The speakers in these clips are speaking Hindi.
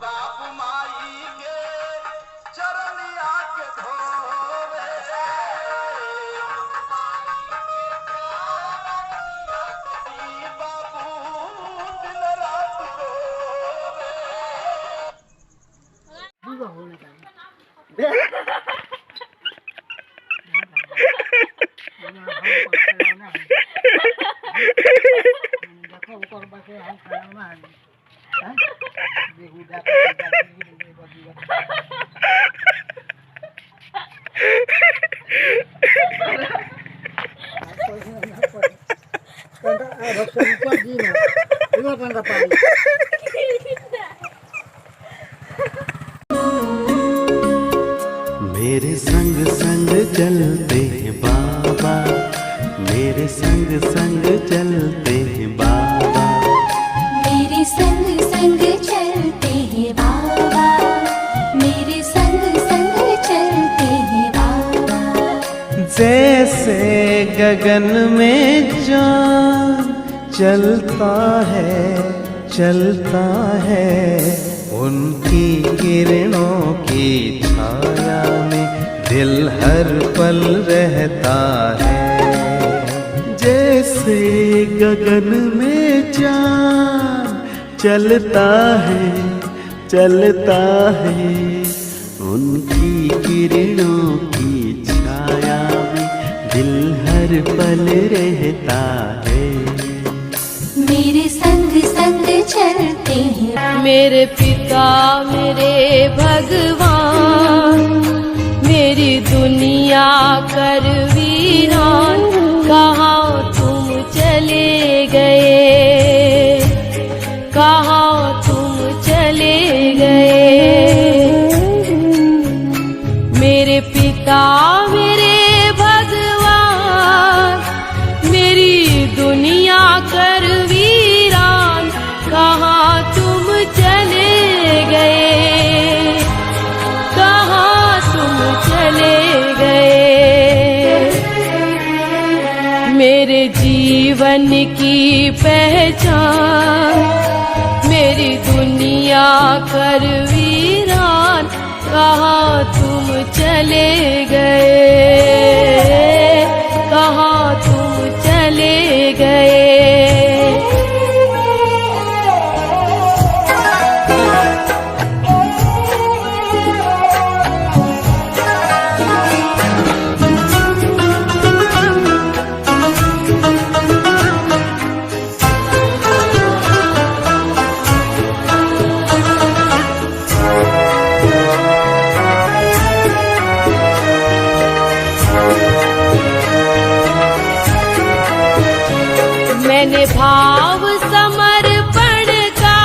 बाप माई के चरनिया के धोवे बाबू दिन रात रोवे मेरे संग संग चलते हैं बाबा, मेरे संग संग चलते हैं बाबा, मेरे संग संग चलते हैं बाबा, मेरे संग संग चलते हैं बाबा। जैसे गगन में चाँद चलता है उनकी किरणों की छाया में दिल हर पल रहता है। जैसे गगन में चाँद चलता है उनकी किरणों की छाया में दिल हर पल रहता है। मेरे संग संग चलते हैं मेरे पिता मेरे भगवान, मेरी दुनिया कर वीरान, कहाँ तुम चले गए, कहाँ तुम चले गए। मेरे पिता मेरे भगवान, मेरी दुनिया कर वीरान, कहाँ तुम चले गए, कहाँ तुम चले गए। मेरे जीवन की पहचान, मेरी दुनिया कर वीरान, कहाँ तुम चले गए, कहाँ तुम चले गए। मैंने भाव समर्पण का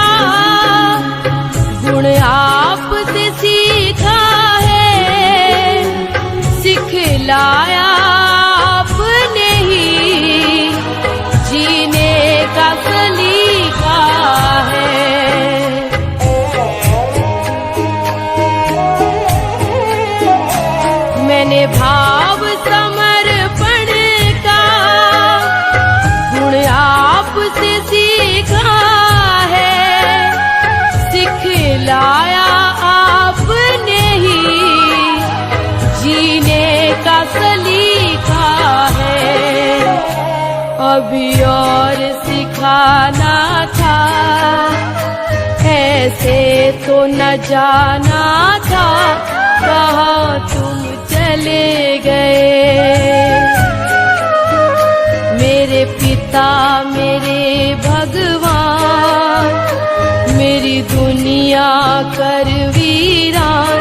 गुण आपसे सीखा है, सिखलाया आपने ही जीने का सलीका है। मैंने भाव समर्पण का गुण आपसे सीखा है, सिखलाया आपने ही जीने का सलीका है। अभी और सिखाना था, ऐसे तो न जाना था, कहाँ तुम चले गए। मेरे पिता मेरे भगवान, मेरी दुनिया कर वीरान,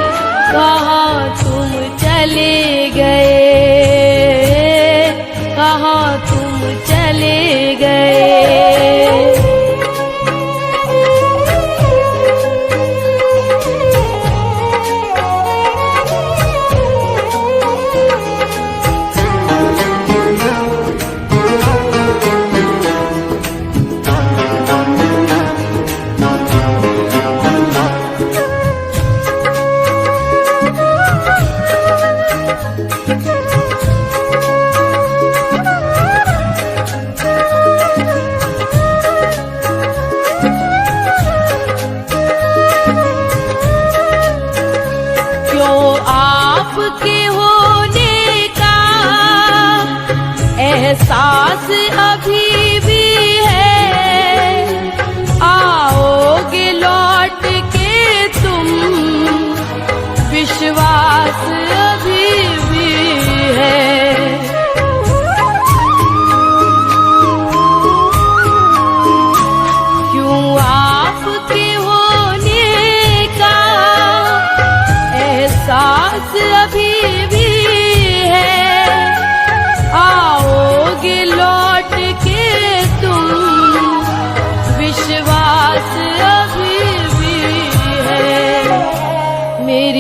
कहाँ तुम चले गए, कहाँ तुम चले गए।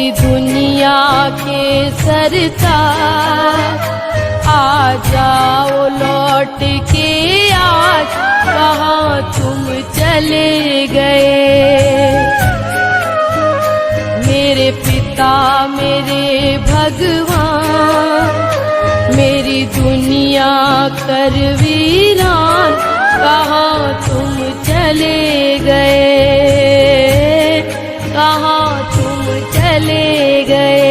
मेरी दुनिया के सरताज, आ जाओ लौट के आज, कहाँ तुम चले गए। मेरे पिता मेरे भगवान, मेरी दुनिया कर वीरान, कहाँ तुम चले गए, कहाँ तुम चले गए।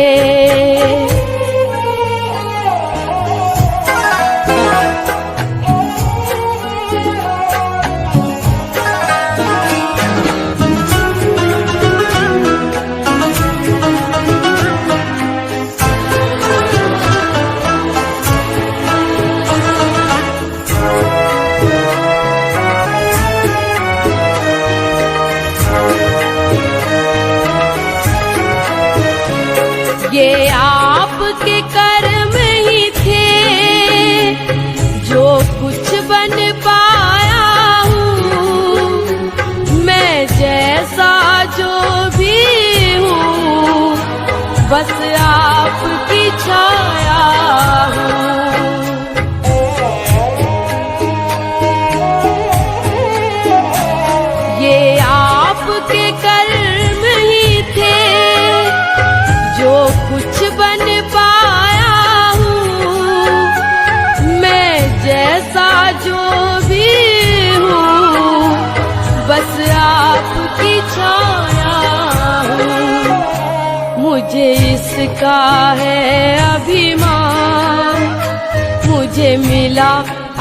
ये आपके कर्म ही थे जो कुछ बन पाया हूँ, मैं जैसा जो भी हूँ बस आपकी छाया हूँ। ये आपके कर्म ही थे जो कुछ बन पाया हूँ, मैं जैसा जो भी हूँ बस आपकी छाया हूँ। मुझे इसका है अभिमान, मुझे मिला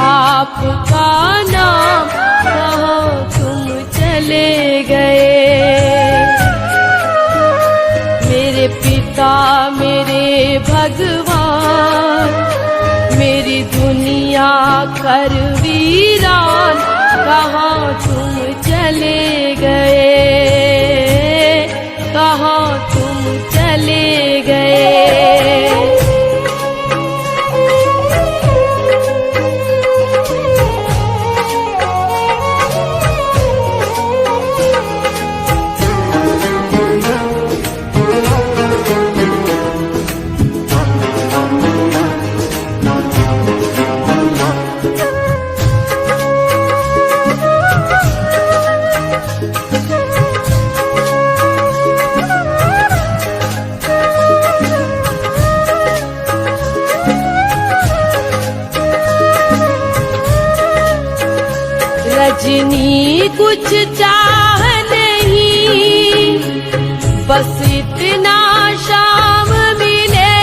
आपका नाम, कहाँ तुम चले गए। मेरे पिता मेरे भगवान, मेरी दुनिया कर वीरान, कहाँ तुम चले गए, कहाँ तुम चले गए। रजनी कुछ चाह नहीं, बस इतना शाम मिले,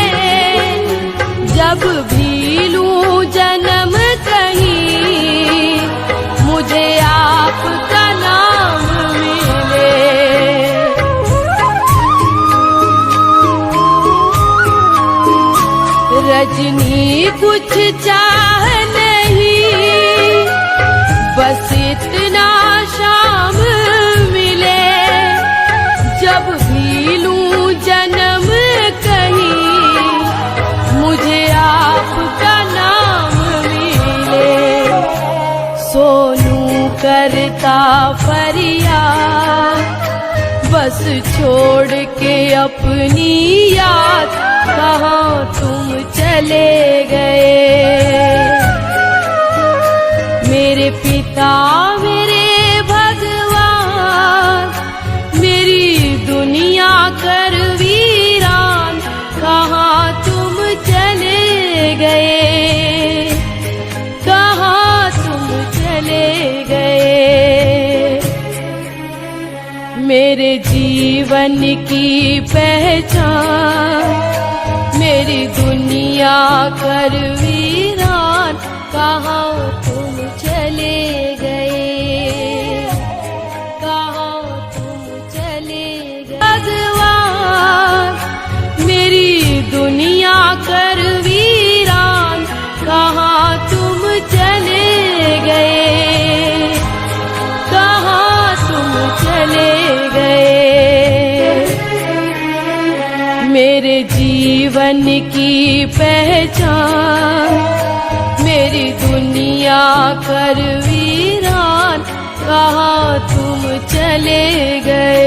जब भी लूं जन्म कहीं मुझे आपका नाम मिले। रजनी कुछ चाह नहीं, बस इतना शाम मिले, जब भी लूं जन्म कहीं मुझे आपका नाम मिले। सोनू करता फरियाद, बस छोड़ के अपनी याद, कहाँ तुम चले गए। मेरे पिता मेरे भगवान, मेरी दुनिया कर वीरान, कहाँ तुम चले गए, कहाँ तुम चले गए। मेरे जीवन की पहचान, मेरी दुनिया कर वीरान, कहाँ तुम चले गए, कहाँ तुम चले गए। भगवान मेरी दुनिया कर वीरान, कहाँ तुम चले गए, कहाँ तुम चले गए। मेरे जीवन की पहचान, मेरी दुनिया कर वीरान, कहाँ तुम चले गए।